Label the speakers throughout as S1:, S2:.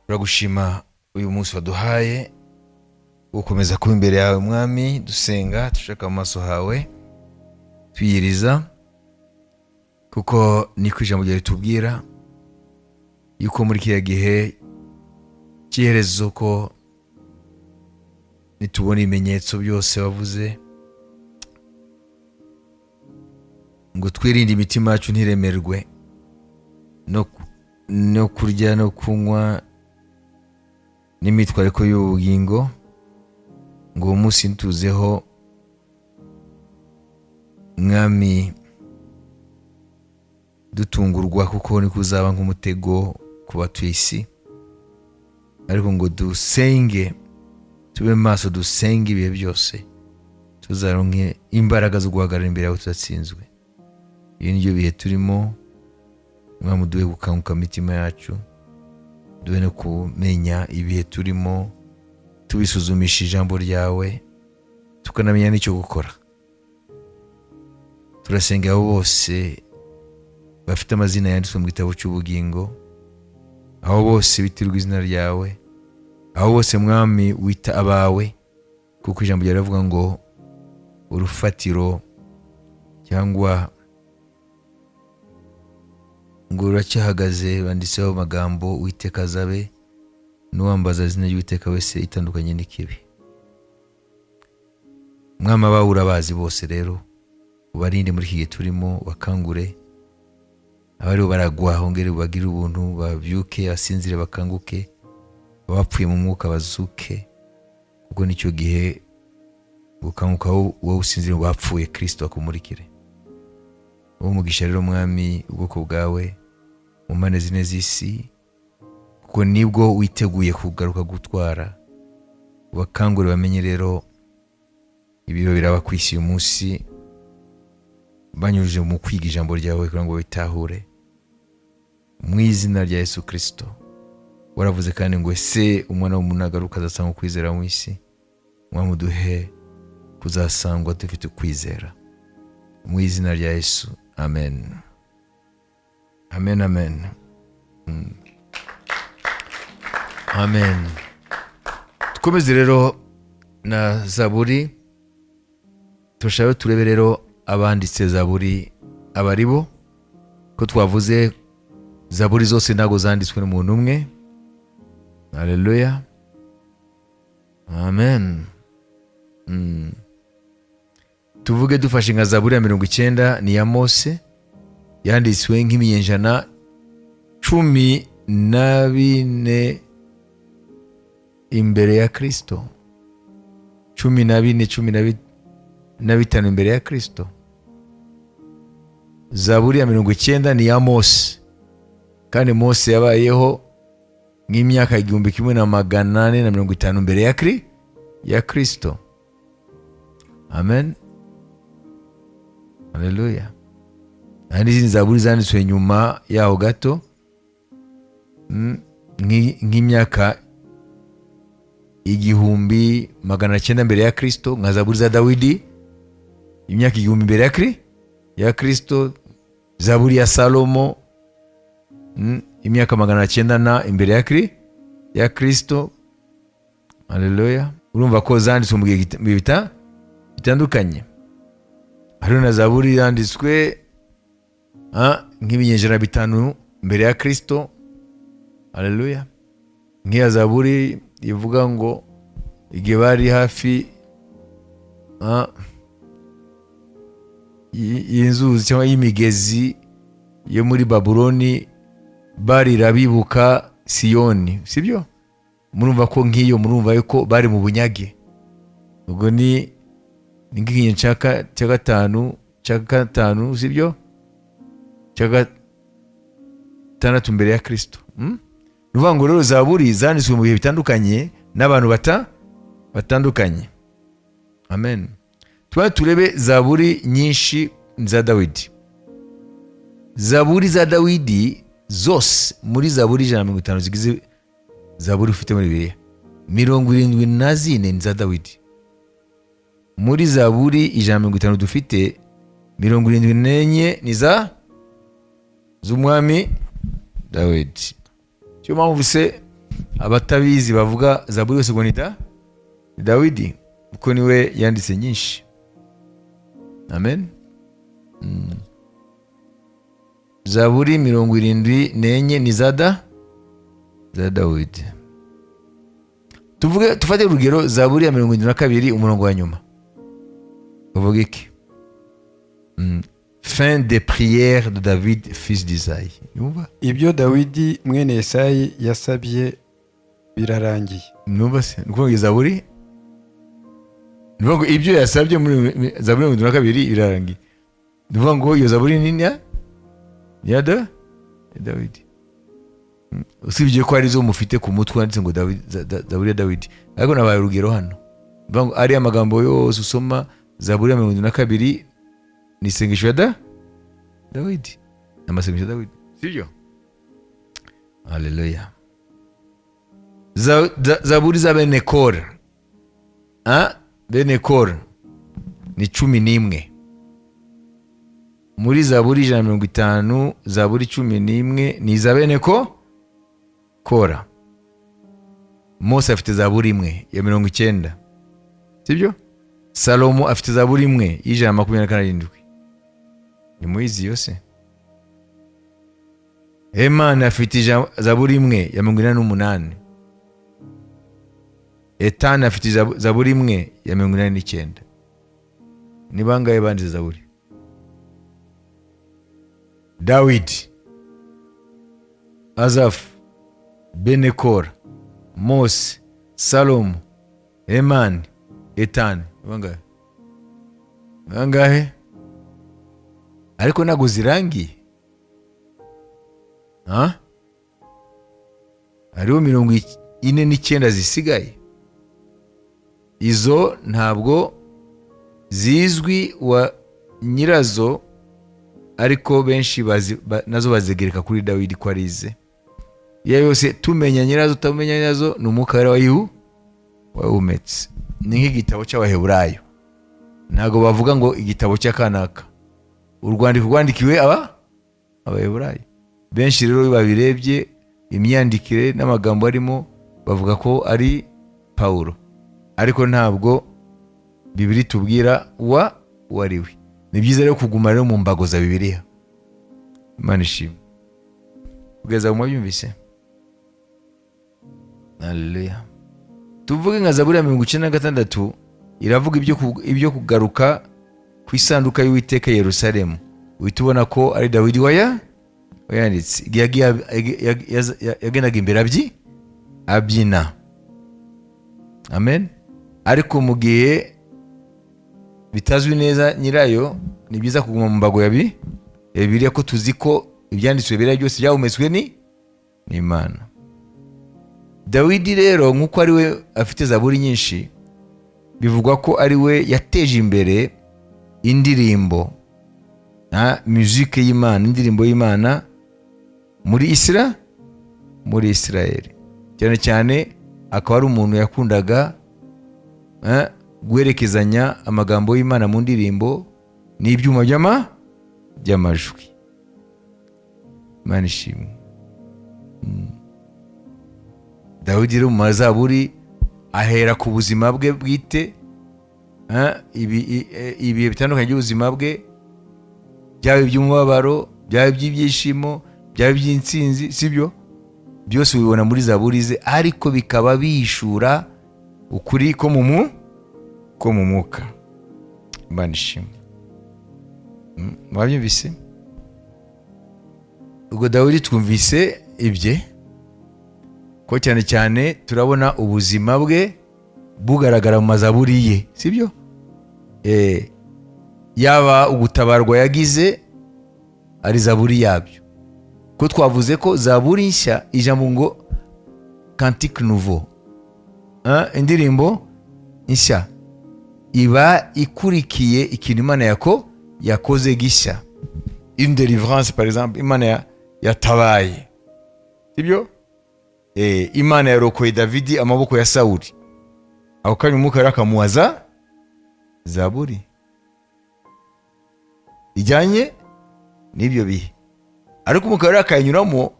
S1: turagushima uyu munsi waduhaye gukomeza kuba imbere yawe mwami, dusenga dushaka amaso hawe twiyiriza, kuko niko ijambo ryawe ritubwira yuko muri kiriya gihe cy'iherezo ko nitubona ibimenyetso byose wavuze ngo twirinde imitima yacu ntiremerwe no kurya no kunywa n'imitwariko y'ubugingo, ngo uwo munsi ntuzeho mwami dutungurwa, kuko niko uzaba nk'umutego ku batuye isi. Ariko ngo dusenge, tube maso, dusenge ibihe byose, tuzaronke imbaraga zo guhagarara imbere yawe tudatsinzwe. Iyo niryo bihe turimo mwami, uduhe gukanguka imitima yacu, duhe no kumenya ibihe turimo, tubisuzumisha ijambo ryawe, tukanamenya n'icyo gukora. Turasengera abo bose bafite amazina yanditswe mu gitabo cy'ubugingo, abo bose bitirwa izina ryawe, abo bose mwami wita abawe, kuko ijambo ryawe rivuga ngo urufatiro cyangwa ngo ruracyahagaze, banditseho amagambo Uwiteka azabe n'uwambaza izina ry'Uwiteka wese itandukanye n'ikibi. Mwami, abawe urabazi bose, rero ubarinde muri iki gihe turimo, bakangure abariho baragwa, hongere ubagire ubuntu, babyuke, abasinzire bakanguke, abapfuye mu mwuka bazuke, kuko nicyo gihe gukanguka wowe usinzire mu bapfuye Kristo akumurikire. Wowe umugisha rero mwami ubwoko bwawe mu mpande zine z'isi, kuko nibwo witeguye kugaruka gutwara. Bakangure bamenye rero ibiro biraba ku isi uyu munsi, banyujije mu kwiga ijambo ryawe kugira ngo bitahure, mu izina rya Yesu Kristo. Waravuze kandi ngo ese umwana w'umuntu agaruka azasanga kwizera mu isi, mwami uduhe kuzasangwa dufite kwizera, mu izina rya Yesu, amen. Amen, amen. Amen. Dukomeze rero na Zaburi. Turashaka turebe rero abanditse Zaburi abaribo, ko twavuze Zaburi zose ntago zanditswe n'umuntu umwe. Haleluya, amen. Tuvuge dufashe nka Zaburi ya 90 ni ya Mose, yanditswe nk'imiyenjana 14 imbere ya Kristo, 14 imbere ya Kristo. Zaburi ya 90 ni ya Mose, kandi Mose yabayeho nk'imyaka 1450 imbere ya Kristo. Amen, haleluya. Kandi izi Zaburi zanditswe nyuma yaho gato, nk'imyaka 1900 mbere ya Kristo, nka Zaburi za Dawidi imyaka 1000 mbere ya Kristo, Zaburi ya Salomo imyaka 900 imbere ya Kristo. Haleluya. Urumva ko zanditswe mu bihe bitandukanye. Hariho na Zaburi yanditswe nk'ibinyejana 5 mbere ya Kristo. Haleluya. Nk'iya Zaburi ivuga ngo igihe bari hafi y'inzuzi cyangwa y'imigezi yo muri Babuloni, barira bibuka Siyoni, sibyo? Murumva ko nk'iyo, murumva yuko bari mu bunyage. Ubwo ni nk'igihe cya gatanu, sibyo? Cya gatandatu mbere ya Kristo. Nuvuga ngo rero Zaburi zanditswe mu bihe bitandukanye n'abantu batandukanye. Amen. Turebe Zaburi nyinshi za Dawidi. Zaburi za Dawidi zose, muri Zaburi 150 zigize Zaburi ufite muri Bibiliya, 74 ni za Dawidi. Muri Zaburi 150 dufite, 74 ni z'umwami Dawidi. Cyo mpamvu se abatabizi bavuga zaburi yose ngo ni Dawidi kuko niwe yanditse nyinshi. Amen. Zaburi 74 ni za Dawidi. Tufate urugero Zaburi ya 72 umurongo wa nyuma. Uvuga iki? Fin des prières de David fils d'Isaïe. Numva?
S2: Ibyo Dawidi mwene Yesayi yasabye birarangiye.
S1: Numva se? Nuko Zaburi? Nuko ibyo yasabye muri Zaburi 72 birarangiye. Nuvuga ngo iyo Zaburi ni ya Dawidi. Usibye ko ari zo mufite ku mutwe wanditse ngo Zaburi ya Dawidi. Ariko nabaye urugero hano. Nuvuga ngo ari amagambo yose usoma Zaburi ya 72 ni isengesho ya Dawidi. Amasengesho ya Dawidi. Sibyo? Haleluya. Zaburi za bene Kora. Bene Kora ni 11. Muri Zaburi 150, Zaburi 11 ni za bene Kora. Mose afite Zaburi imwe ya 90. Sibyo? Salomo afite Zaburi imwe y'ijana 27. Ni muizi yose. Hemani afite Zaburi imwe ya 48. Etani afite Zaburi imwe ya 89. Ni bangahe banditse Zaburi? Dawidi, Asafu, bene Kora, Mose, Salomo, Hemani, Etani. Bangahe? Ariko ntago zirangiye. Hariho 49 zisigaye. Izo ntabwo zizwi wa nyirazo, ariko benshi nazo bazegereka kuri Dawidi ko arize. Iyo yose tumenya nyirazo utamenya nyirazo ni umwuka wera wahumetse. Ni nk'igitabo cy'Abaheburayo. Ntago bavuga ngo igitabo cy'akanaka. Urwandiko rwandikiwe Abaheburayo. Benshi rero babirebye imyandikire n'amagambo arimo bavuga ko ari Paulo. Ariko ntabwo Bibiri tubwira wariwe. Ni byiza rero kuguma rero mu mbago za Bibiliya. Imana ishimwe. Kugeza mu byumvise. Haleluya. Tuvuge nka Zaburi ya 96 iravuga ibyo kugaruka ku isanduka y'Uwiteka Yerusalemu. Uhita ko ari Dawidi wayanditse. Yagendaga imbere abyina. Amen. Ariko mu gihe bitazwi neza nyirayo, ni byiza kuguma mu mbago ya Bibiliya ko tuzi ko ibyanditswe Bibiliya byose byahumetswe n'Imana. Dawidi rero nk'uko ari we afite Zaburi nyinshi, bivugwa ko ari we yateje imbere indirimbo musique y'Imana, indirimbo y'Imana muri Israel. Cyane cyane akaba ari umuntu yakundaga guherekezanya amagambo y'Imana mu ndirimbo n'ibyuma by'amajwi. Imana ishimwe. Dawidi rero mu Zaburi ahera ku buzima bwe bwite, ibihe bitandukanye by'ubuzima bwe, byaba iby'umubabaro, byaba iby'ibyishimo, byaba iby'intsinzi, sibyo? Byose ubibona muri Zaburi ze, ariko bikaba bishura ukuri ko mu mwuka. Imana ishimwe. Mwabyumvise? Ubwo Dawidi twumvise ibye ko cyane cyane turabona ubuzima bwe bugaragara mu mazaburi ye, sibyo? Yaba ubutabarwa yagize ari Zaburi yabyo. Ko twavuze ko Zaburi nshya ijambo ngo cantique nouveau, indirimbo nshya iba ikurikiye ikintu Imana yakoze gishya. Une délivrance par exemple, Imana yatabaye, sibyo? Imana yarokoye Davidi amaboko ya Sawuli. Aho kanya umwuka yarakamuwaza Zaburi ijyanye n'ibyo bihe. Ariko umwuka yarakanyuramo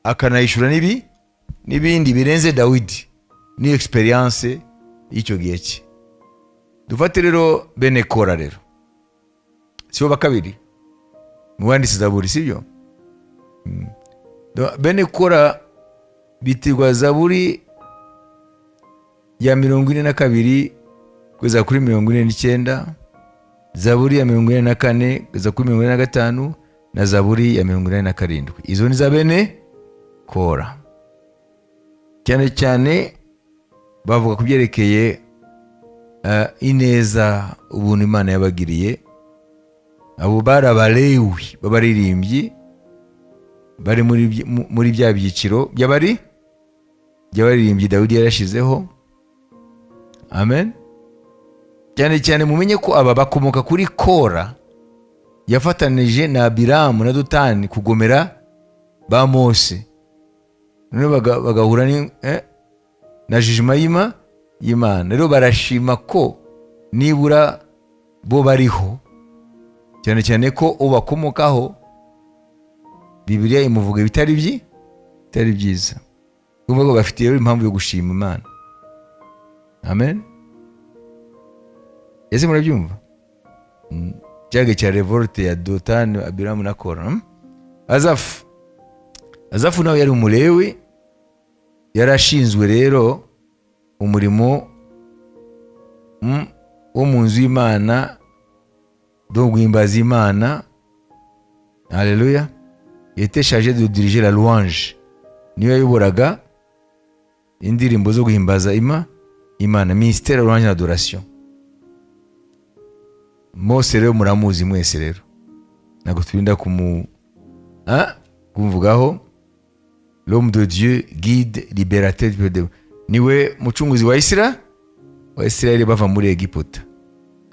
S1: akanayishura n'ibindi birenze Dawidi, ni experience y'icyo gihe cye. Dufate rero bene Kora rero, sibo bakabiri mu banditsi Zaburi, sibyo? Bene Kora bitirwa Zaburi ya 42 kugeza kuri 49, Zaburi ya 44 kugeza kuri 45 na Zaburi ya 47. Izo ni za bene Kora. Cyane cyane bavuga ku byerekeye ineza ubuntu Imana yabagiriye. Abo bari Abalewi b'abaririmbyi bari muri bya byiciro by'abaririmbyi Dawidi yarashizeho. Amen. Cyane cyane mumenye ko aba bakomoka kuri Kora yafatanije na Abiramu na Dotani kugomera ba Mose, none bagahura na jijima y'Imana. Rero barashima ko nibura bo bariho, cyane cyane ko ubakomokaho Bibiliya imuvuga bitari byiza. Kumva ko bafite impamvu yo gushima Imana. Amen. Ese murabyumva? Cyage cya revolte ya Dotani, Abiramu na Kora. Azafu nawe yari umulewi, yarashinzwe rero umurimo wo mu nzu y'Imana, do guhimbaza Imana. Haleluya. Il était chargé de diriger la louange. Niyo yayoboraga indirimbo zo guhimbaza Imana, ministère de louange et d'adoration. Mose rero muramuzi mwese rero, ntabwo turinda kumuvugaho. L'homme de Dieu, guide, libérateur du peuple. Niwe mucunguzi wa Isirayeli bava muri Egiputa,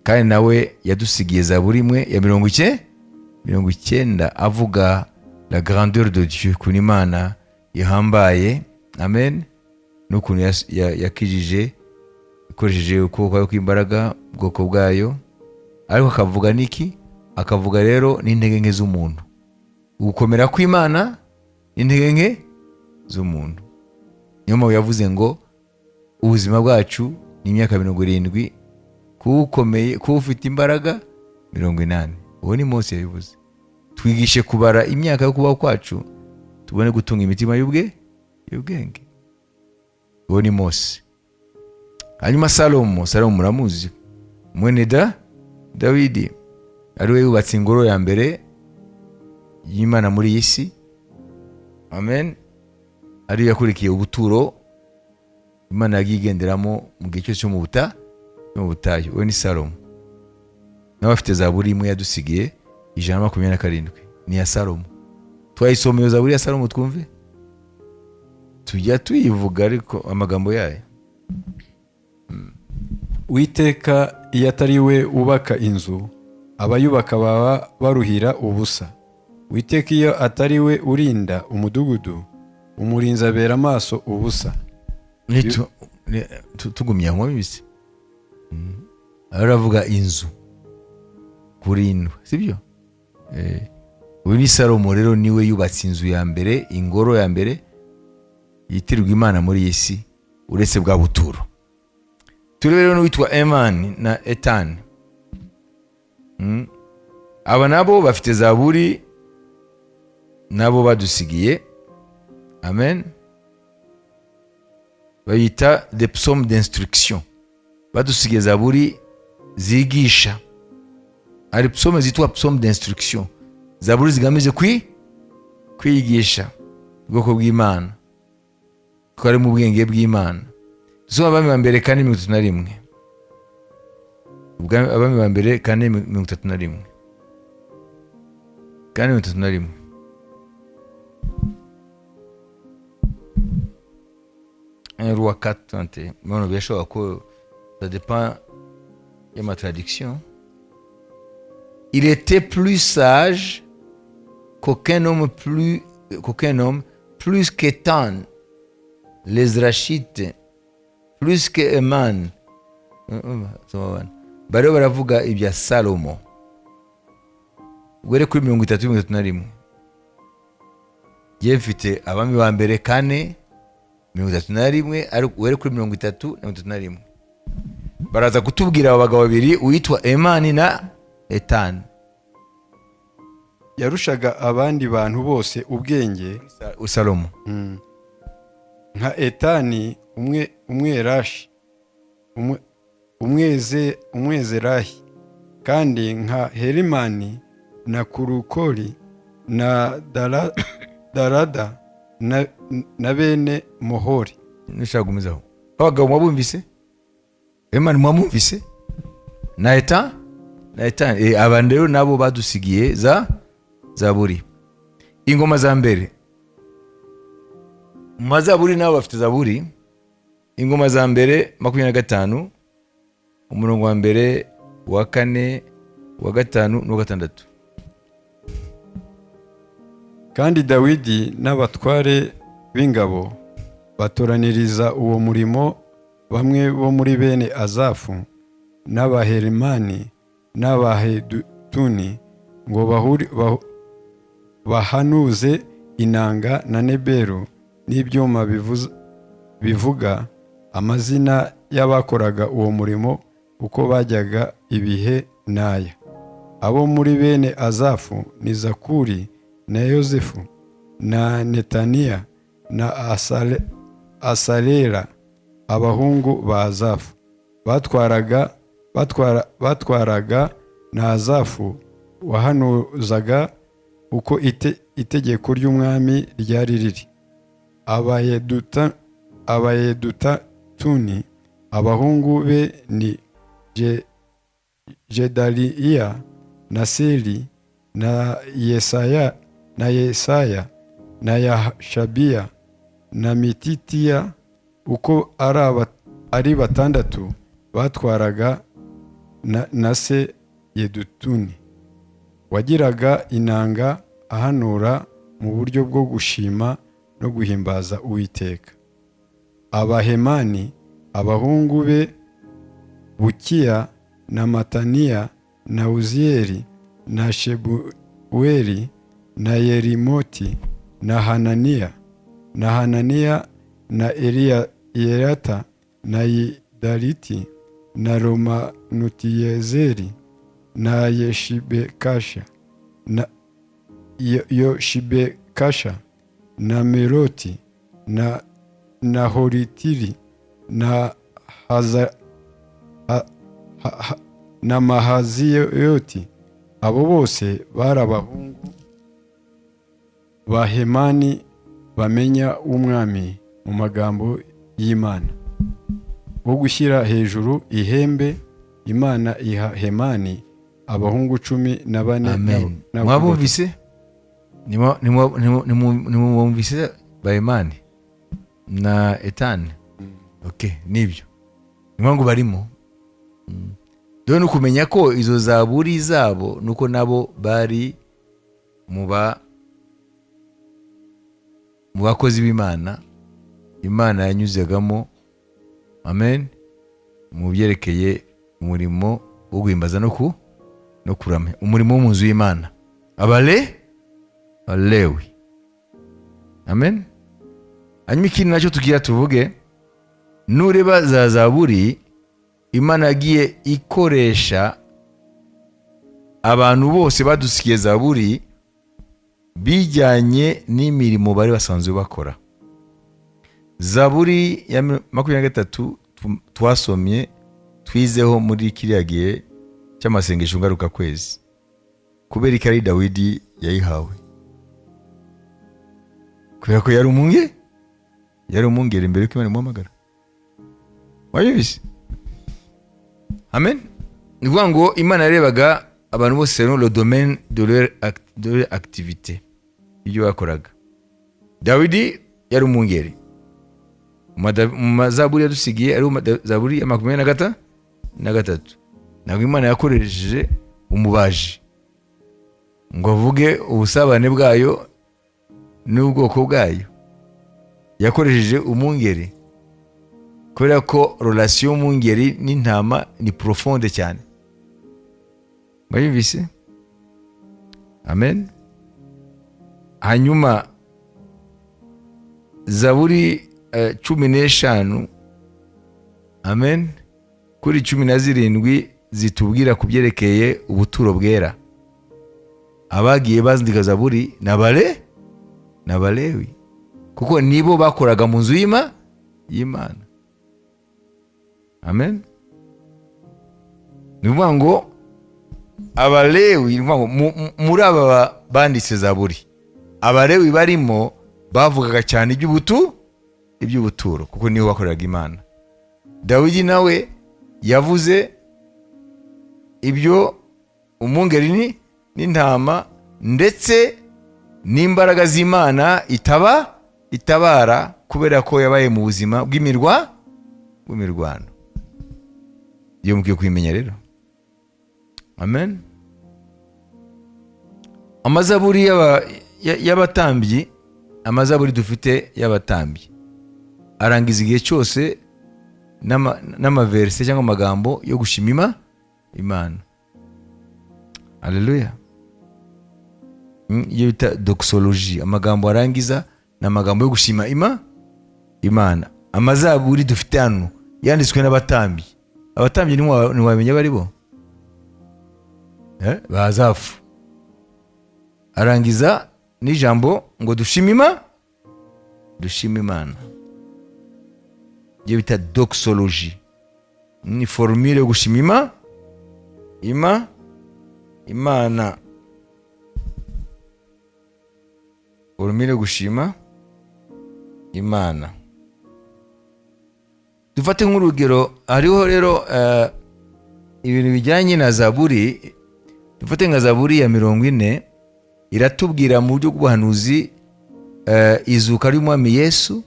S1: kandi nawe yadusigiye Zaburi imwe ya 90 avuga la grandeur de Dieu, kuntu Imana ihambaye. Amen. N'ukuntu yakijije ikoresheje ukuboko kw'imbaraga ubwoko bwayo. Ariko akavuga niki? Akavuga rero n'intege nke z'umuntu, ugukomera kw'Imana n'intege nke z'umuntu. Niyo mpamvu yavuze ngo ubuzima bwacu ni imyaka 70, kuwukomeye kuwufite imbaraga 80. Uwo ni Mose yabivuze. Twigishe kubara imyaka yo kubaho kwacu, tubone gutunga imitima y'ubwenge. Uwo ni Mose. Hanyuma Salomo muramuzi, mwene Dawidi, ariwe yubatse ingoro ya mbere y'Imana muri iyi si. Amen. Ariyo yakurikiye ubuturo Imana yagigenderamo mu gihe cyose cyo mu butayu. Uwo ni Salomo. Nawe afite Zaburi imwe yadusigiye 127, ni ya Salomo. Twayisomeye Zaburi ya Salomo twumve, tujya tuyivuga ariko amagambo yayo.
S2: Uwiteka iyo atari we ubaka inzu, abayubaka baba baruhira ubusa. Uwiteka iyo atari we urinda umudugudu, umurinzi abera amaso ubusa.
S1: Tugumya nko bibise. Aravuga inzu kurindwa, sibyo? Uyu ni Salomo rero, niwe yubatse inzu ya mbere, ingoro ya mbere yitirirwa Imana muri iyi si, uretse bwa buturo. Turi rero n'uwitwa Emani na Etani. Aba nabo bafite Zaburi nabo badusigiye. Amen. Bayita des psaumes d'instruction. Badusigiye Zaburi zigisha. Ari psaume zitwa psaume d'instruction. Zaburi zigamije kwigisha ubwoko bw'Imana, ko ari mu bwenge bw'Imana. Dusoma Abami ba mbere 4:31. Abami ba mbere 4:31. 4:31. Un roi 4:31. Bon, bien sûr, ça dépend de ma traduction. Il était plus sage qu'aucun homme plus qu'Étan, les Rachites, plus que Eman. Bariho baravuga ibya Salomo. Gwere kuri 33:31. Ye mfite Abami ba mbere 4 31 uhere kuri 30 na 31. Baraza kutubwira abo bagabo babiri uwitwa Emani na Etani.
S2: yarushaga abandi bantu bose ubwenge
S1: Salomo.
S2: nka Etani umwerashi umwezerahi, kandi nka Herimani na Kurukori na Darada na bene Mohori.
S1: Nishaka gumizaho abagabo mwabumvise, Emani mwamumvise, na Etani abantu rero nabo badusigiye Zaburi. Ingoma za mbere mu mazaburi nabo bafite Zaburi. Ingoma za mbere 25 umurongo wa mbere wa 4 wa 5 n'uwa 6.
S2: Kandi Dawidi n'abatware b'ingabo batoraniriza uwo murimo bamwe bo muri bene Azafu n'abaherimani n'abahedutuni ngo bahanuze inanga na nebelu n'ibyuma bivuga amazina y'abakoraga uwo murimo uko bajyaga ibihe n'aya. Abo muri bene Azafu ni Zakuri na Yozefu na Netaniya na Asarela, abahungu ba Azafu. Batwaraga na Azafu wahanuzaga uko itegeko ry'umwami ryari riri. Abayedutatuni, abahungu be ni Jedaliya na Seli na Yesaya na Yashabiya na Mititiya, uko ari batandatu batwaraga na se Yedutuni, wagiraga inanga ahanura mu buryo bwo gushima no guhimbaza Uwiteka. Abahemani, abahungu be Bukiya na Mataniya na Uziyeli na Shebuweli na Yerimoti na Hananiya na Eliyata na Yidaliti na Romanutiyezeri na Yoshibekasha na Meroti na Horitiri na Mahaziyoti. Abo bose bari abahungu ba Hemani bamenya umwami mu magambo y'Imana. Wo gushyira hejuru ihembe, Imana iha Hemani abahungu 14.
S1: Amen. Mwabumvise? Nimwumvise ba Emani na Etani? Okay, nibyo. Nimwangu barimo. Dore nukumenya ko izo Zaburi zabo nuko nabo bari mu bakozi b'Imana. Imana yanyuzegamo, amen, mu byerekeye umurimo wo guhimbaza no kuramya, umurimo wo mu nzu y'Imana, Abalewi, amen. Hanyuma ikindi nacyo tugira tuvuge, nureba za Zaburi Imana yagiye ikoresha abantu bose badusigiye Zaburi bijyanye n'imirimo bari basanzwe bakora. Zaburi ya 23 twasomye twizeho muri kiriya gihe cy'amasengesho ngaruka kwezi, kubera ko ari Dawidi yayihawe, kubera ko yari umwungere mbere ko Imana imuhamagara. Wayibise? Amen. Ni kuvuga ngo Imana yarebaga abantu bose selon le domaine de leur activité, ibyo bakoraga. Dawidi yari umwungere. Mu Zaburi yadusigiye ari Zaburi ya 23. Ntabwo Imana yakoresheje umubaji ngo avuge ubusabane bwayo n'ubwoko bwayo, yakoresheje umwungere, kubera ko relation y'umwungeri n'intama ni profonde cyane. Mwayumvise? Amen. Hanyuma Zaburi 15, amen, kuri 17 zitubwira ku byerekeye ubuturo bwera. Abagiye bazindika zaburi n'abalewi, kuko nibo bakoraga mu nzu y'Imana. Amen. Ni ukuvuga ngo abalewi, muri aba banditse zaburi, abalewi barimo bavugaga cyane iby'ubuturo, kuko nibo bakoreraga Imana. Dawidi nawe yavuze ibyo umwungeri n'intama ndetse n'imbaraga z'Imana itabara, kubera ko yabaye mu buzima bw'imirwano. Iyo mukwiye kwimenya rero. Amen. Amazaburi y'abatambyi, amazaburi dufite y'abatambyi arangiza igihe cyose n'amaverse cyangwa amagambo yo gushima Imana. Haleluya. Iyo bita doxology, amagambo arangiza n'amagambo yo gushima Imana. Amazaburi dufite hano yanditswe n'abatambyi. Abatambyi ntiwamenya bari bo, bazafu. Arangiza n'ijambo ngo dushima Imana. Iyo bita doxology, ni formule yo gushima Imana. Formule yo gushima Imana. Dufate nk'urugero, hariho rero ibintu bijyanye na zaburi. Dufate nka zaburi ya 40 iratubwira mu buryo bw'ubuhanuzi izuka ry'umwami Yesu.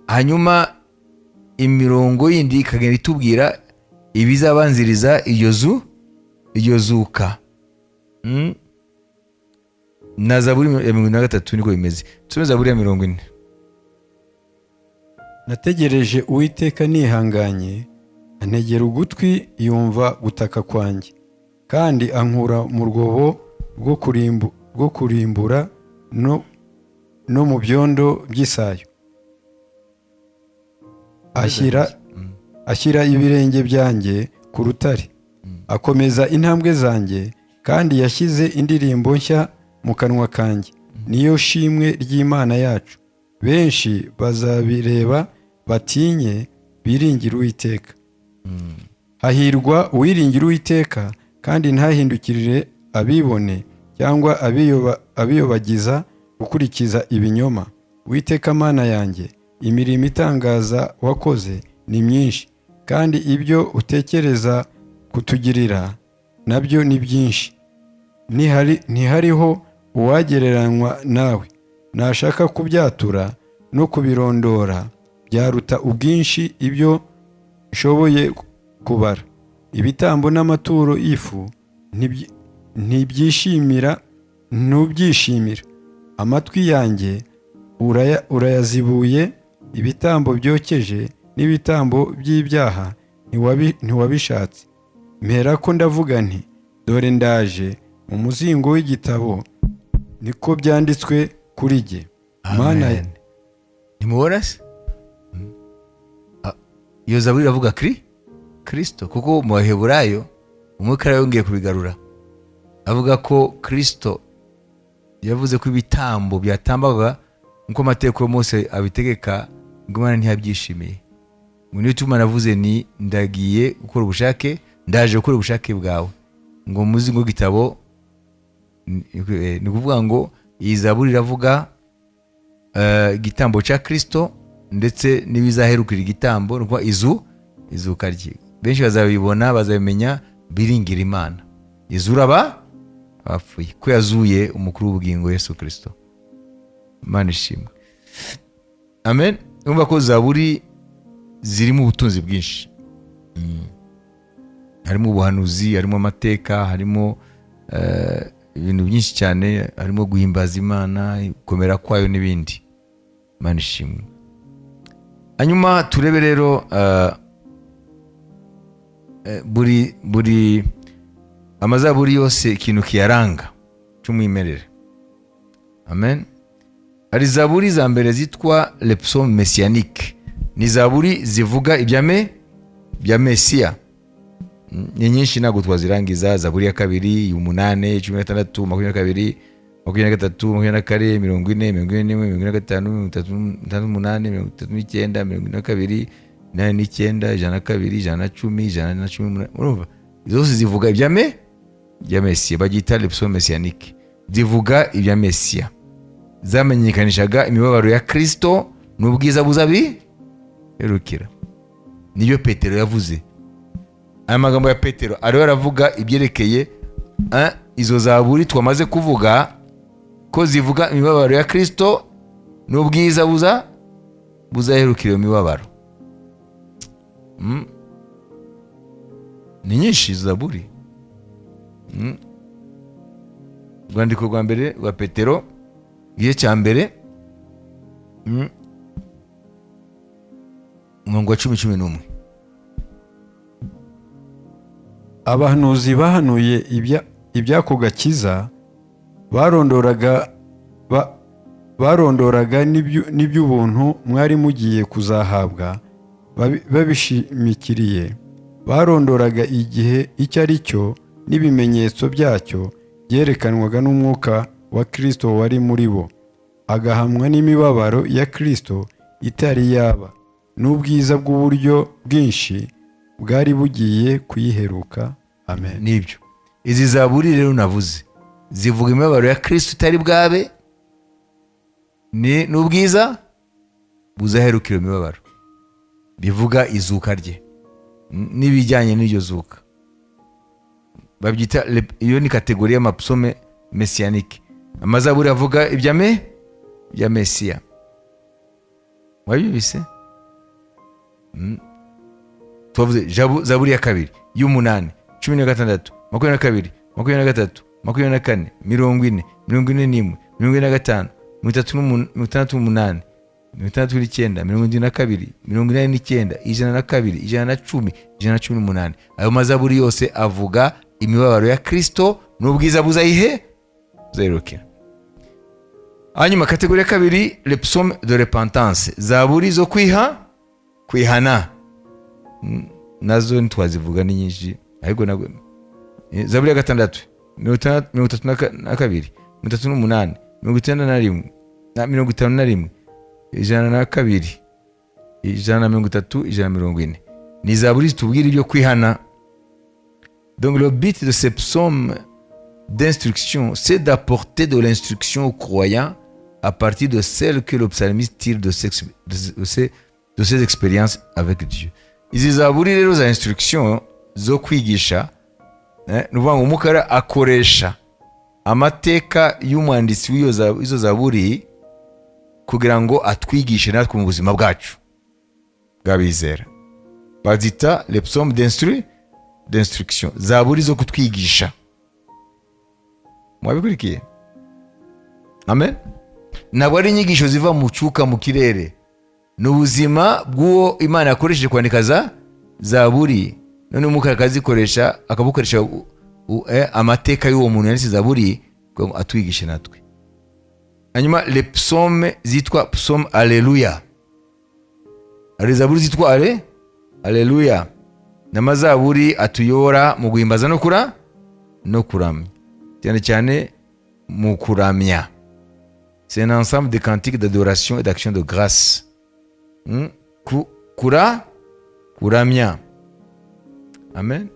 S1: Hanyuma imirongo yindi ikagenda itubwira ibizabanziriza iryo zuka. Na zaburi ya 43 niko bimeze. Tusome zaburi ya 40.
S2: Nategereje Uwiteka nihanganye, antegera ugutwi yumva gutaka kwanjye, kandi ankura mu rwobo rwo kurimbura no mu byondo by'isayo. Ashyira ibirenge byanjye ku rutare, akomeza intambwe zanjye, kandi yashyize indirimbo nshya mu kanwa kanjye. Niyo shimwe ry'Imana yacu. Benshi bazabireba batinye, biringire Uwiteka. Hahirwa uwiringira Uwiteka, kandi ntahindukirire abibone cyangwa abiyobagiza gukurikiza ibinyoma. Uwiteka Mana yanjye, imirimo itangaza wakoze ni myinshi, kandi ibyo utekereza kutugirira nabyo ni byinshi. Ntihariho uwagereranywa nawe. Nashaka kubyatura no kubirondora, byaruta ubwinshi ibyo nshoboye kubara. Ibitambo n'amaturo y'ifu ntubyishimira. Amatwi yanjye urayazibuye. Ibitambo byokeje n'ibitambo by'ibyaha ntiwabishatse. Mperako ndavuga nti, dore ndaje. Mu muzingo w'igitabo niko byanditswe kuri jye.
S1: Amen. Nimubona se? Iyo zaburi iravuga Kristo, kuko mu Baheburayo umwuka yongeye kubigarura, avuga ko Kristo yavuze ko ibitambo byatambaga nko amategeko ya Mose abitegeka, ngo Imana ntiyabyishimiye. Ngo niyo tuma navuze ni ndagiye gukora ubushake, ndaje gukora ubushake bwawe. Ngo muzingo w'igitabo, ni kuvuga ngo iyi zaburi iravuga igitambo cya Kristo ndetse n'ibizaherukira igitambo, nuko izuka rye. Benshi bazabibona, bazabimenya, biringira Imana. Izura bapfuye, ko yazuye umukuru w'ubugingo Yesu Kristo. Imana ishimwe. Amen. Urumva ko zaburi zirimo ubutunzi bwinshi. Harimo ubuhanuzi, harimo amateka, harimo ibintu byinshi cyane, harimo guhimbaza Imana, gukomera kwayo n'ibindi. Imana ishimwe. Hanyuma turebe rero buri amazaburi yose ikintu kiyaranga. cy'umwimerere. Amen. Hari zaburi za mbere zitwa les psaumes messianiques, ni zaburi zivuga ibya Mesiya. Ni nyinshi ntabwo twazirangiza. Zaburi ya kabiri, y'umunane, 16, 22, 23, 24, 40, 41, 45, 38, 39, 32, 89, 102, 110, 118. Urumva zose zivuga ibya Mesiya, bagita les psaumes messianiques, zivuga ibya Mesiya, zamenyekanishaga imibabaro ya Kristo n'ubwiza buzabiherukira. Niyo Petero yavuze. Aya magambo ya Petero ariho aravuga ibyerekeye izo zaburi twamaze kuvuga ko zivuga imibabaro ya Kristo n'ubwiza buzaherukira iyo mibabaro. Ni nyinshi izo zaburi. Urwandiko rwa mbere rwa Petero igice cya mbere, umurongo wa 11.
S2: Abahanuzi bahanuye iby'ako gakiza barondoraga n'iby'ubuntu mwari mugiye kuzahabwa babishimikiriye. Barondoraga igihe icyo ari cyo n'ibimenyetso byacyo byerekanwaga n'umwuka wa Kristo wari muri bo, agahamwa n'imibabaro ya Kristo itari yaba, n'ubwiza bw'uburyo bwinshi bwari bugiye kuyiheruka. Amen.
S1: Nibyo izi zaburi rero navuze zivuga imibabaro ya Kristo itari bwabe n'ubwiza buzaherukira iyo mibabaro, bivuga izuka rye n'ibijyanye n'iryo zuka. Babyita iyo ni kategori y'amapsome messianique. Amazaburi avuga ibya Mesiya. Wabibise? Tuvuze zaburi ya kabiri, y'umunane, 16, 22, 23, 24, 40, 41, 45, 38, 69, 72, 89, 102, 110, 118. Ayo mazaburi yose avuga imibabaro ya Kristo n'ubwiza buzaherukira. Hanyuma kategori ya kabiri, les psaumes de repentance, zaburi zo kwihana. Nazo ntwazivuga ni nyinshi, ariko nagwe zaburi ya gatandatu, 32, 38, 91, 51, 102, 130, 140. Ni zaburi zitubwira ibyo kwihana. Donc le but de ces psaumes d'instruction, c'est d'apporter de l'instruction aux croyants à partir de celle que le psalmiste tire de ses expériences avec Dieu. Izi zaburi rero za instruction zo kwigisha, nuvuga ngo umukara akoresha amateka y'umwanditsi w'izo zaburi kugira ngo atwigishe natwe mu buzima bwacu bw'abizera. Bazita les psaumes d'instruction, zaburi zo kutwigisha. Mwabikurikiye? Amen. Ntabwo ari inyigisho ziva mu cyuka mu kirere, n'ubuzima bw'uwo Imana yakoresheje kwandika zaburi, none umukara akazikoresha, akabukoresha amateka y'uwo muntu yanditse zaburi kugira ngo atwigishe natwe. Hanyuma les psaumes zitwa psaume Alleluia. Ari zaburi zitwa Alleluia. N'amazaburi atuyobora mu guhimbaza no kuramya, cyane cyane mu kuramya. C'est un ensemble de cantiques d'adoration et d'action de grâce. Kuramya. Amen.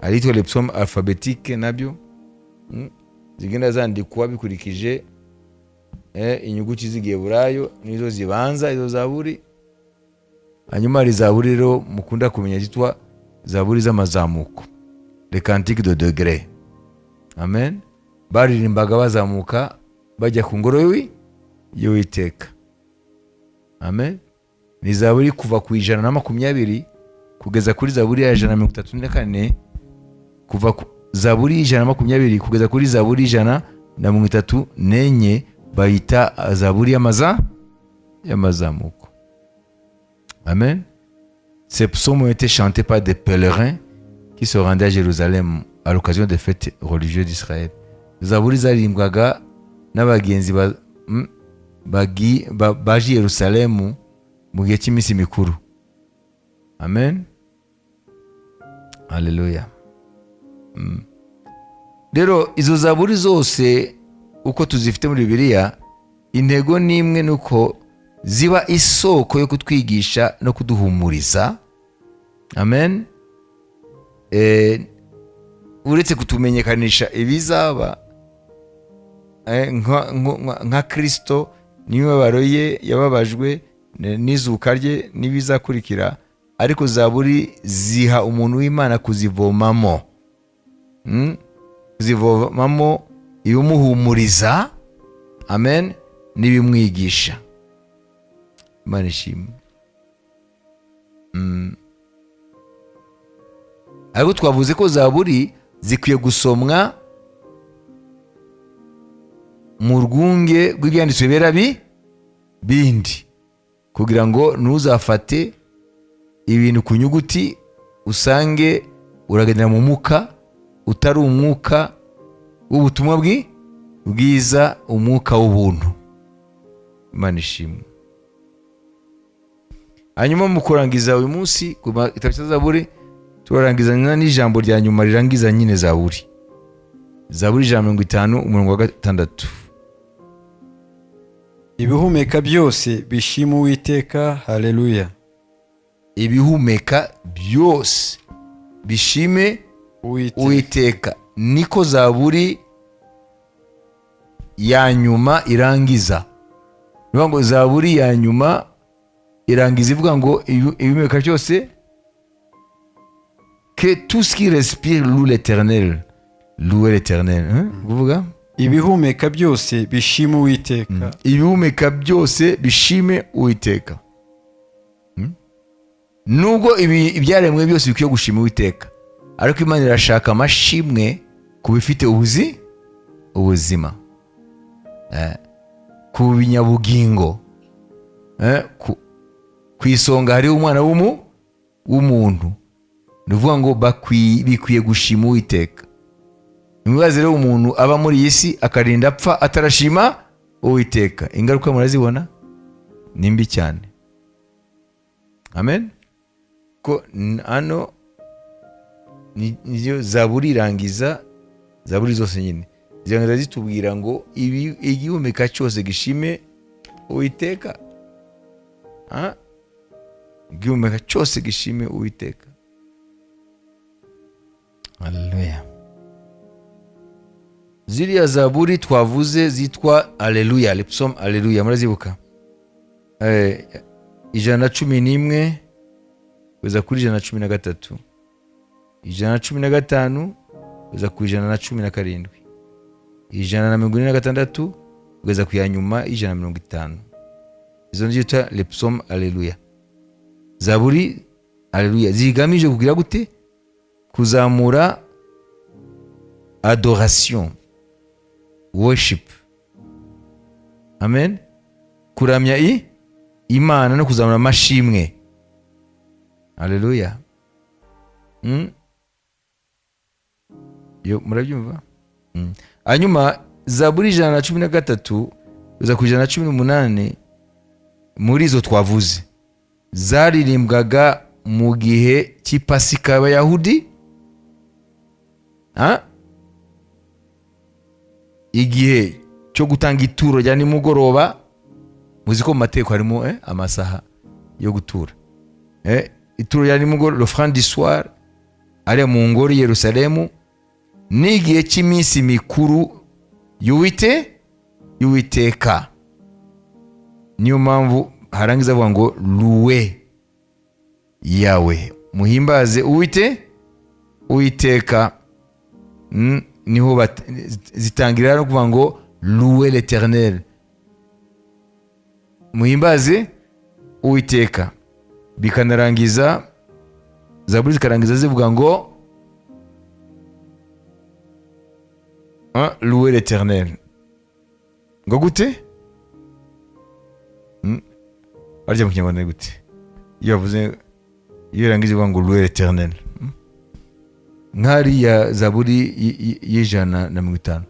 S1: Aritwa les psaumes alphabétiques nabyo zigenda zandikwa bikurikije inyuguti z'Igiheburayo, nizo zibanza izo zaburi. Hanyuma hari zaburi rero mukunda kumenya zitwa zaburi z'amazamuko, les cantiques de degré. Amen. Baririmbaga bazamuka bajya ku ngoro y'Uwiteka. Amen. Ni zaburi kuva ku 120 kugeza kuri zaburi ya 134, kuva ku zaburi 120 kugeza kuri zaburi 134 bayita zaburi y'amazamuko. Amen. Ces psaumes ont été chantés par des pèlerins qui se rendaient à Jérusalem à l'occasion des fêtes religieuses d'Israël. zaburi zaririmbwaga n'abagenzi baje i Yerusalemu mu gihe cy'iminsi mikuru. Amen. Haleluya. Rero izo zaburi zose uko tuzifite muri Bibiliya, intego ni imwe, nuko ziba isoko yo kutwigisha no kuduhumuriza. Amen. Uretse kutumenyekanisha ibizaba, nka Kristo n'imibabaro ye yababajwe n'izuka rye n'ibizakurikira, ariko zaburi ziha umuntu w'Imana kuzivomamo, kuzivomamo ibimuhumuriza, amen, n'ibimwigisha. Imana ishimwe. Ariko twavuze ko zaburi zikwiye gusomwa mu rwunge rw'ibyanditswe bera bindi, kugira ngo ntuzafate ibintu ku nyuguti usange uragendera mu mwuka utari umwuka w'ubutumwa bwiza, umwuka w'ubuntu. Imana ishimwe. Hanyuma mu kurangiza uyu munsi ku gitabo cya zaburi, turarangizanya n'ijambo rya nyuma rirangiza nyine zaburi. Zaburi 150:6.
S2: Ibihumeka byose bishima Uwiteka. Haleluya.
S1: Ibihumeka byose bishime Uwiteka. Niko zaburi ya nyuma irangiza. Niyo ngo zaburi ya nyuma irangiza ivuga ngo ibihumeka byose, que tout ce qui respire loue l'Éternel. Louer l'Éternel. Kuvuga
S2: ibihumeka byose bishima Uwiteka.
S1: Ibihumeka byose bishime Uwiteka. Nubwo ibyaremwe byose bikwiye gushima Uwiteka, ariko Imana irashaka amashimwe ku bifite ubuzima, ku binyabugingo. Ku isonga hariho umwana w'umuntu. Ni ukuvuga ngo bikwiye gushima Uwiteka. Nimwibaze rero umuntu aba muri iyi si akarinda apfa atarashima Uwiteka, ingaruka murazibona ni mbi cyane. Amen. Ko hano niyo zaburi irangiza, zaburi zose nyine zirangiza zitubwira ngo igihumeka cyose gishime Uwiteka. Igihumeka cyose gishime Uwiteka. Haleluya. Ziriya zaburi twavuze zitwa Haleluya, le psaume Haleluya, murazibuka? 111 kugeza kuri 113, 115 kugeza kuri 117, 146 kugeza ku ya nyuma 150. Izo nzita le psaume Haleluya. Zaburi Haleluya zigamije kugira gute? Kuzamura adoration, worship. Amen. Kuramya Imana no kuzamura amashimwe. Haleluya. Yo murabyumva? Hanyuma zaburi 113 kuza ku 118 muri izo twavuze zaririmbwaga mu gihe cy'Ipasika y'Abayahudi. Igihe cyo gutanga ituro rya nimugoroba, muzi ko mu mateko harimo amasaha yo gutura. Ituro rya nimugoroba, l'offrande du soir, ari mu ngoro i Yerusalemu, n'igihe cy'iminsi mikuru y'Uwiteka. Niyo mpamvu harangiza avuga ngo loué Yawe, muhimbaze Uwiteka. Niho zitangira no kuvuga ngo louer l'Éternel, muhimbaze Uwiteka. Bikanarangiza zaburi zikarangiza zivuga ngo louer l'Éternel. Ngo gute? Arya mu Kinyarwanda gute? Iyo yavuze, iyo yarangije ivuga ngo louer l'Éternel, nk'ariya zaburi y'150,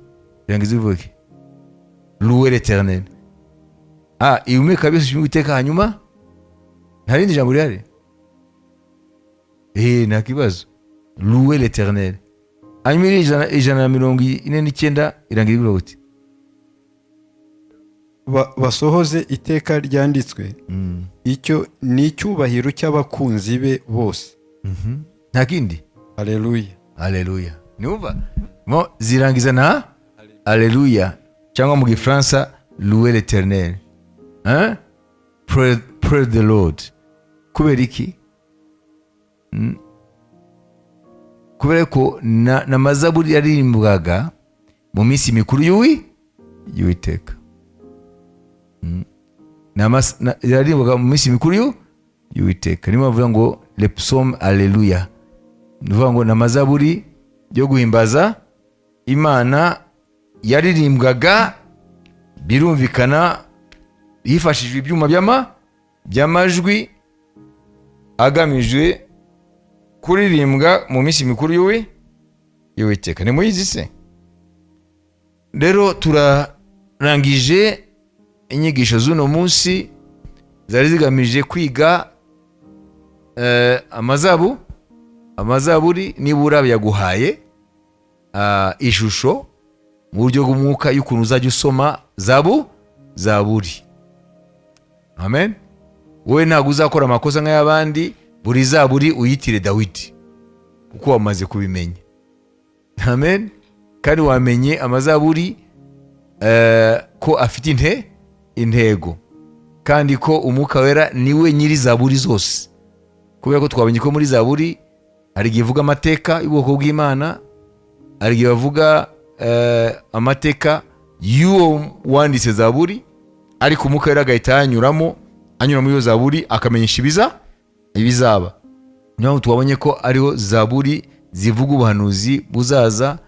S1: irangiza ivuge louer l'Éternel. Ihumeka byose ushima Uwiteka, hanyuma nta rindi jambo rihari. Nta kibazo, louer l'Éternel. Hanyuma ijana na 49 irangiza ivuga uti
S2: basohoze iteka ryanditswe. Icyo ni icyubahiro cy'abakunzi be bose.
S1: Nta kindi.
S2: Haleluya,
S1: haleluya. Niumva zirangiza na haleluya, cyangwa mu Gifaransa louer l'Éternel. Praise the Lord. Kubera iki? Kubera ko na mazaburi yaririmbwaga mu minsi mikuru y'Uwiteka. Yaririmbwaga mu minsi mikuru y'Uwiteka. Niyo bavuga ngo le psaume alleluia. Nivuga ngo na mazaburi yo guhimbaza Imana yaririmbwaga, birumvikana hifashishijwe ibyuma by'amajwi agamijwe kuririmbwa mu minsi mikuru y'Uwiteka. Ni muyizi se? Rero turarangije inyigisho z'uno munsi zari zigamije kwiga amazaburi. Nibura yaguhaye ishusho mu buryo bw'umwuka y'ukuntu uzajya usoma zaburi. Amen. Wowe ntabwo uzakora amakosa nk'ay'abandi, buri zaburi uyitire Dawidi kuko wamaze kubimenya. Amen. Kandi wamenye amazaburi ko afite intego, kandi ko umwuka wera niwe nyiri zaburi zose. Kubera ko twabonye ko muri zaburi hari igihe ivuga amateka y'ubwoko bw'Imana, hari igihe bavuga amateka y'uwo wanditse zaburi, ariko umwuka wera agahita anyura muri iyo zaburi akamenyesha ibizaba. Niyo twabonye ko ariho zaburi zivuga ubuhanuzi buzaza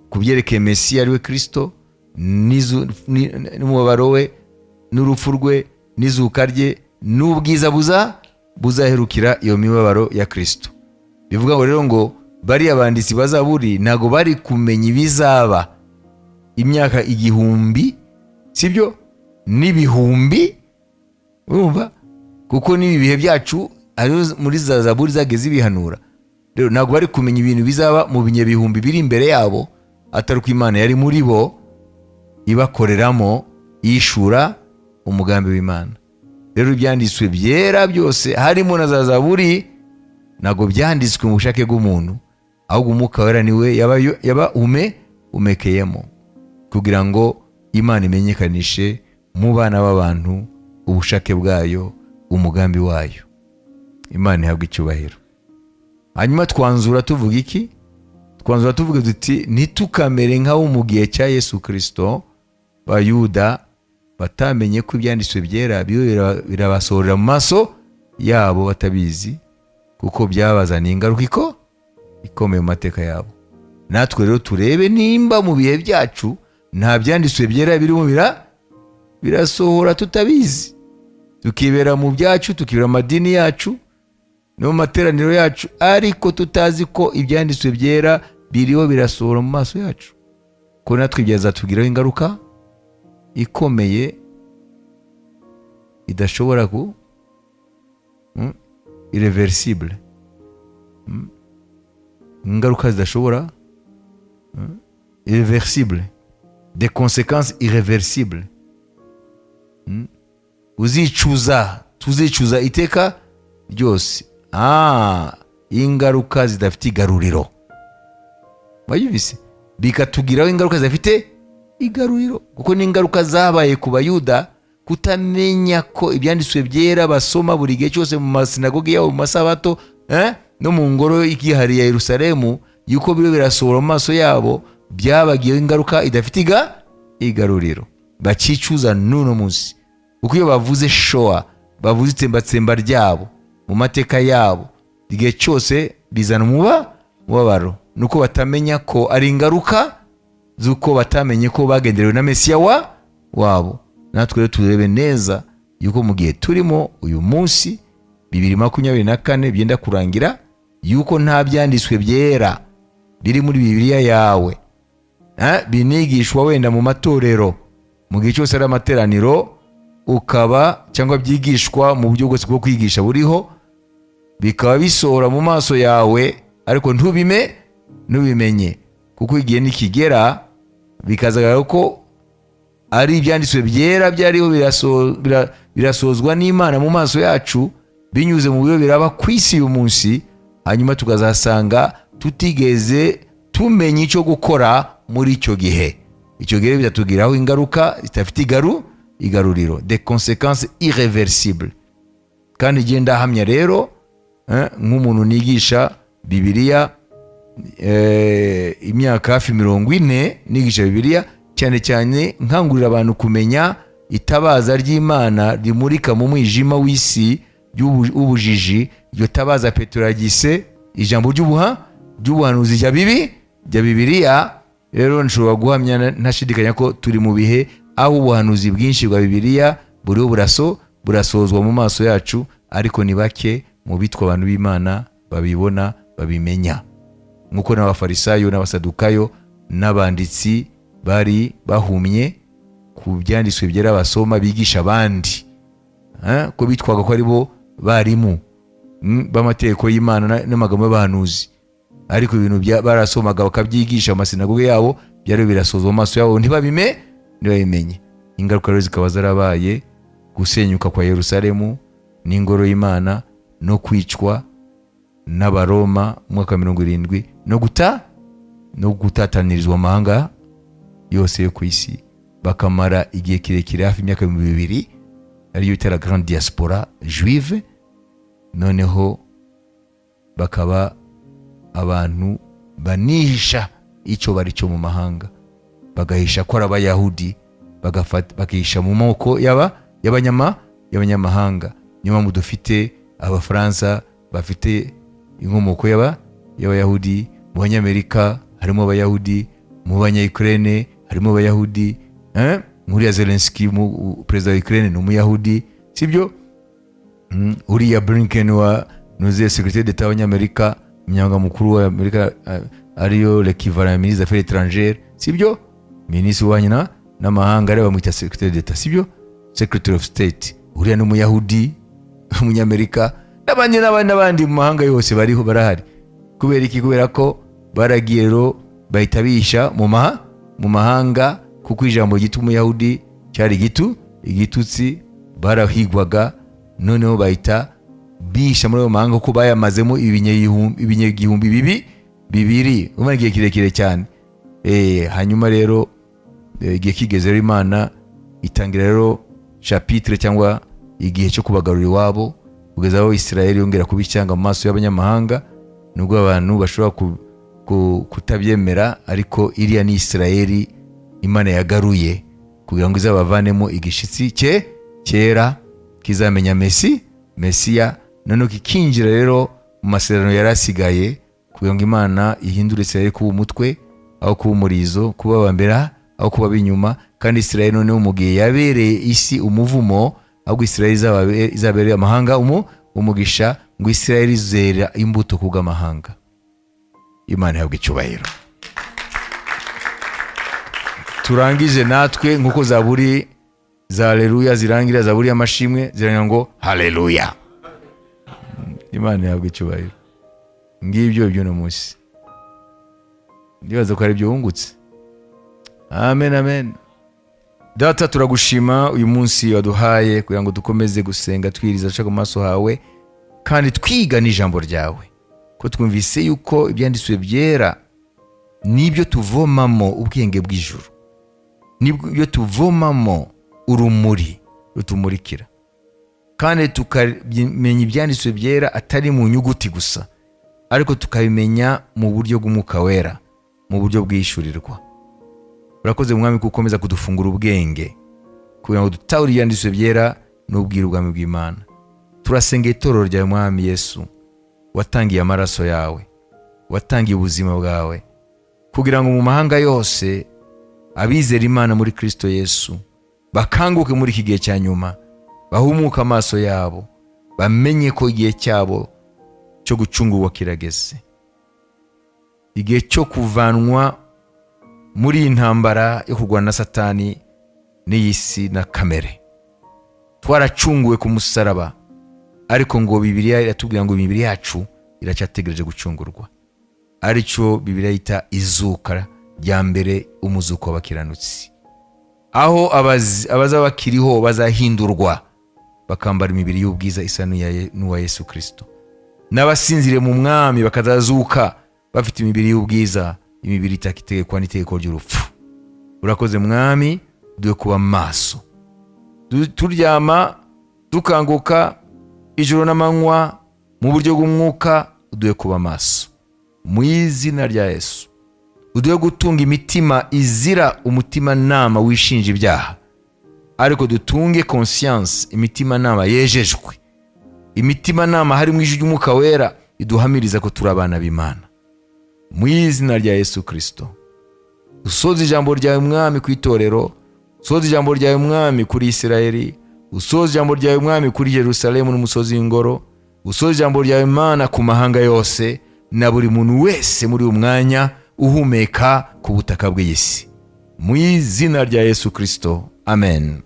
S1: ku byerekeye Mesiya ariwe Kristo, n'umubabaro we n'urupfu rwe n'izuka rye n'ubwiza buzaherukira iyo mibabaro ya Kristo. Bivuga ngo rero ngo bariya banditsi ba zaburi ntago bari kumenya ibizaba imyaka 1000, sibyo? N'ibihumbi, urumva? Kuko n'ibi bihe byacu ariyo muri za zaburi zageze ibihanura. Rero ntago bari kumenya ibintu bizaba mu binyabihumbi biri imbere yabo, atari ko Imana yari muri bo ibakoreramo yishura umugambi w'Imana. Rero ibyanditswe byera byose harimo na za zaburi ntago byanditswe mu bushake bw'umuntu, ahubwo umwuka wera niwe yaba umekeyemo kugira ngo Imana imenyekanishe mu bana b'abantu ubushake bwayo, umugambi wayo. Imana ihabwa icyubahiro. Hanyuma twanzura tuvuga iki? Twanzura tuvuga duti nitukamere nk'abo mu gihe cya Yesu Kristo Bayuda batamenye ko ibyanditswe byera birabasohorera mu maso yabo batabizi, kuko byabazaniye ingaruka ikomeye mu mateka yabo. Natwe rero turebe nimba mu bihe byacu nta byanditswe byera birimo birasohora tutabizi, tukibera mu byacu, tukibera amadini yacu no mu materaniro yacu, ariko tutazi ko ibyanditswe byera biriho birasohora mu maso yacu, ko natwe byazatugiraho ingaruka ikomeye idashobora irreversible, ingaruka zidashobora irreversible, des conséquences irréversibles. Tuzicuza iteka ryose. Ingaruka zidafite igaruriro. Bayumvise? Bikatugiraho ingaruka zidafite igaruriro, kuko ni ingaruka zabaye ku Bayuda kutamenya ko ibyanditswe byera basoma buri gihe cyose mu masinagogi yabo, mu masabato, no mu ngoro y'ikihariye ya Yerusalemu, yuko biro birasohora mu maso yabo, byabagiyeho ingaruka idafite igaruriro. Bacicuza n'uno munsi, kuko iyo bavuze shoa, bavuze itsembatsemba ryabo mu mateka yabo, igihe cyose bizana umubabaro, nuko batamenya ko ari ingaruka z'uko batamenye ko bagenderewe na Mesiya wabo. Natwe rero turebe neza yuko mu gihe turimo uyu munsi 2024 byenda kurangira, yuko nta byanditswe byera biri muri Bibiliya yawe binigishwa wenda mu matorero mu gihe cyose ari amateraniro, ukaba cyangwa byigishwa mu buryo bwose bwo kwigisha buriho, bikaba bisohora mu maso yawe ariko ntubimenye, kuko igihe nikigera bikazagaragara ko ari ibyanditswe byera byariho birasozwa n'Imana mu maso yacu binyuze mu buryo biraba ku isi uyu munsi, hanyuma tukazasanga tutigeze tumenya icyo gukora muri icyo gihe. Icyo gihe bitatugiraho ingaruka zitafite igaruriro, des conséquences irréversibles. Kandi igihe ndahamya rero nk'umuntu nigisha Bibiliya imyaka hafi 40 nigisha Bibiliya, cyane cyane nkangurira abantu kumenya itabaza ry'Imana rimurika mu mwijima w'isi y'ubujiji. Iryo tabaza Petero yagise ijambo ry'ubuhanuzi rya Bibiliya. Rero nshobora guhamya ntashidikanya ko turi mu bihe aho ubuhanuzi bwinshi bwa Bibiliya buriho burasozwa mu maso yacu, ariko ni bake mu bitwa abantu b'Imana babibona babimenya, nk'uko n'abafarisayo n'abasadukayo n'abanditsi bari bahumye ku byanditswe byera basoma bigisha abandi, ko bitwaga ko ari bo barimu b'amategeko y'Imana n'amagambo y'abahanuzi, ariko ibintu barasomaga bakabyigisha mu masinagoge yabo byari birasozwa mu maso yabo ntibabimenye. Ingaruka rero zikaba zarabaye gusenyuka kwa Yerusalemu n'ingoro y'Imana no kwicwa n'Abaroma mu mwaka 70 no gutatanirizwa amahanga yose yo ku isi, bakamara igihe kirekire hafi imyaka 2000, ariyo itera grande diaspora juive. Noneho bakaba abantu banisha icyo bari cyo mu mahanga, bagahisha ko ari Abayahudi, bakahisha mu moko y'abanyamahanga. Niyo mpamvu dufite Abafaransa bafite inkomoko y'Abayahudi, mu Banyamerika harimo Abayahudi, mu Banya-Ukraine harimo Abayahudi, muri Zelensky perezida wa Ukraine ni Umuyahudi, sibyo? Uriya Blinken wa nuze secrétaire d'État w'Amerika, umunyamabanga mukuru wa Amerika ariyo l'équivalent ministre des Affaires étrangères, sibyo? Minisitiri w'Ububanyi n'Amahanga ariyo bamwita secrétaire d'État, sibyo? Secretary of State uriya ni Umuyahudi w'Umunyamerika, n'abandi mu mahanga yose bariho barahari. Kubera iki? Kubera ko baragiye rero bahita bisha mu mahanga, kuko ijambo gito Umuyahudi cyari igitutsi, barahigwaga. Noneho bahita bisha muri ayo mahanga ko bayamazemo ibinyagihumbi bibiri umara igihe kirekire cyane. Hanyuma rero igihe kigeze rero Imana itangira rero chapitre cyangwa igihe cyo kubagarura iwabo, kugeza aho Israeli yongera kubicyanga mu maso y'abanyamahanga. Nubwo abantu bashobora kutabyemera, ariko iriya ni Israeli Imana yagaruye kugira ngo izabavanemo igishitsi cyera kizamenya Mesiya. Noneho kikinjira rero mu masezerano yarasigaye kugira ngo Imana ihindure Israeli kuba umutwe aho kuba umurizo, kuba abambera aho kuba binyuma. Kandi Israeli noneho mu gihe yabereye isi umuvumo, ahubwo Israeli izabereye amahanga umugisha, ngo Israeli zera imbuto kubw'amahanga. Imana ihabwe icyubahiro. Turangije natwe nkuko Zaburi za haleluya zirangira, Zaburi y'amashimwe zirangira ngo haleluya. Imana ihabwe icyubahiro. Ngibyo no munsi ndibaza ko ari byo wungutse. Amen. Data, turagushima uyu munsi waduhaye kugira ngo dukomeze gusenga twiriza dushaka mu maso hawe, kandi twiga n'ijambo ryawe, ko twumvise yuko ibyanditswe byera nibyo tuvomamo ubwenge bw'ijuru, nibyo tuvomamo urumuri rutumurikira, kandi tukamenya ibyanditswe byera atari mu nyuguti gusa, ariko tukabimenya mu buryo bw'Umwuka Wera, mu buryo bwishurirwa. Urakoze Mwami ko ukomeza kudufungura ubwenge kugira ngo dutahure ibyanditswe byera n'ubwira ubwami bw'Imana. Turasengera itorero ryawe Mwami Yesu, watangiye amaraso yawe, watangiye ubuzima bwawe, kugira ngo mu mahanga yose abizera Imana muri Kristo Yesu bakanguke muri iki gihe cya nyuma, bahumuka amaso yabo, bamenye ko igihe cyabo cyo gucungurwa kirageze, igihe cyo kuvanwa muri iyi ntambara yo kurwana na Satani n'iy'isi na kamere. Twaracunguwe ku musaraba, ariko ngo Bibiliya iratubwira ngo imibiri yacu iracyategereje gucungurwa, aricyo Bibiliya yita izuka rya mbere, umuzuko w'abakiranutsi, aho abaza bakiriho bazahindurwa bakambara imibiri y'ubwiza isa n'uwa Yesu Kristo, n'abasinzire mu mwami bakazazuka bafite imibiri y'ubwiza, imibiri itakitegekwa n'itegeko ry'urupfu. Urakoze mwami, duhe kuba maso, turyama dukanguka ijoro n'amanywa mu buryo bw'umwuka, duhe kuba maso mu izina rya Yesu. Uduhe gutunga imitima izira umutima nama wishinja ibyaha, ariko dutunge conscience, imitima nama yejejwe, imitima nama harimo ijwi ry'Umwuka Wera iduhamiriza ko turi abana b'Imana, mu izina rya Yesu Kristo. Usoze ijambo ryawe mwami ku itorero, usoze ijambo ryawe mwami kuri Isirayeli, usoze ijambo ryawe mwami kuri Yerusalemu n'umusozi w'ingoro, usoze ijambo ryawe Mana ku mahanga yose na buri muntu wese muri umwanya uhumeka ku butaka bw'isi, mu izina rya Yesu Kristo. Amen.